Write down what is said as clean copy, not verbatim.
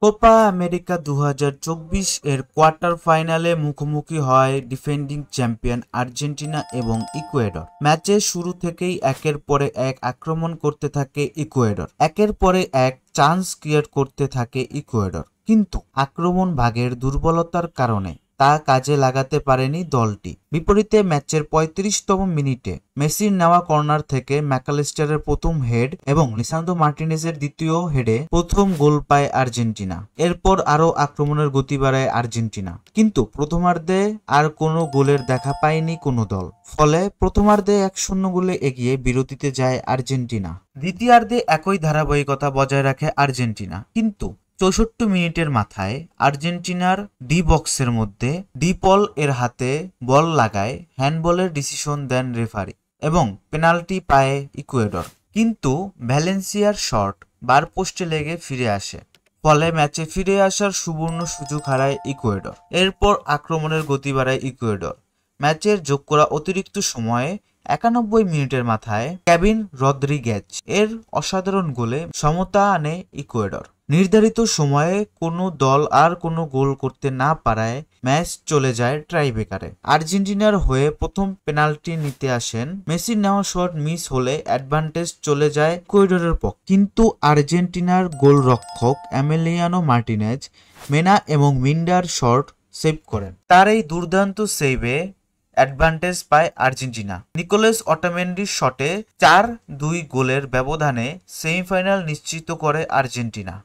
Copa America 2024 এর quarter ফাইনালে মুখোমুখি হয় ডিফেন্ডিং চ্যাম্পিয়ন আর্জেন্টিনা এবং ইকুয়েডর। ম্যাচের শুরু থেকেই একের পরে এক আক্রমণ করতে থাকে ইকুয়েডর, একের পরে এক চান্স ক্রিয়েট করতে থাকে ইকুয়েডর, কিন্তু আক্রমণ ভাগের দুর্বলতার কারণে তা কাজে লাগাতে পারেনি দলটি। বিপরীতে ম্যাচের 35তম মিনিটে মেসির নেওয়া কর্নার থেকে ম্যাকালিস্টারের প্রথম হেড এবং লিসান্দ্রো মার্টিনেজের দ্বিতীয় হেডে প্রথম গোল পায় আর্জেন্টিনা। এরপর আরও আক্রমণের গতি বাড়ায় আর্জেন্টিনা, কিন্তু প্রথমার্ধে আর কোনো গোলের দেখা পায়নি কোনো দল। ফলে প্রথমার্ধে 1-0 গোলে এগিয়ে বিরতিতে যায় আর্জেন্টিনা। দ্বিতীয়ার্ধে একই ধারাবাহিকতা বজায় রাখে আর্জেন্টিনা, কিন্তু 64 মিনিটের মাথায় আর্জেন্টিনার ডি বক্সের মধ্যে ডি পল এর হাতে বল লাগায় হ্যান্ডবলের ডিসিশন দেন রেফারি এবং পেনাল্টি পায় ইকুয়েডর, কিন্তু ভ্যালেন্সিয়ার শট বার পোস্টে লেগে ফিরে আসে। ফলে ম্যাচে ফিরে আসার সুবর্ণ সুযোগ হারায় ইকুয়েডর। এরপর আক্রমণের গতি বাড়ায় ইকুয়েডর। ম্যাচের যোগ করা অতিরিক্ত সময়ে 91 মিনিটের মাথায় কেভিন রদ্রিগেজ এর অসাধারণ গোলে সমতা আনে ইকুয়েডর। নির্ধারিত সময়ে কোনো দল আর কোনো গোল করতে না পারায় ম্যাচ চলে যায় টাইব্রেকারে। আর্জেন্টিনার হয়ে প্রথম পেনাল্টি নিতে আসেন মেসির নেওয়া শট মিস হলে অ্যাডভান্টেজ চলে যায় ইকুয়েডরের পক্ষে, কিন্তু আর্জেন্টিনার গোলরক্ষক এমিলিয়ানো মার্টিনেজ মেনা এবং মিন্ডার শট সেভ করেন। তার এই দুর্দান্ত সেভে অ্যাডভান্টেজ পায় আর্জেন্টিনা। নিকোলাস অটামেন্ডির শটে 4-2 গোলের ব্যবধানে সেমিফাইনাল নিশ্চিত করে আর্জেন্টিনা।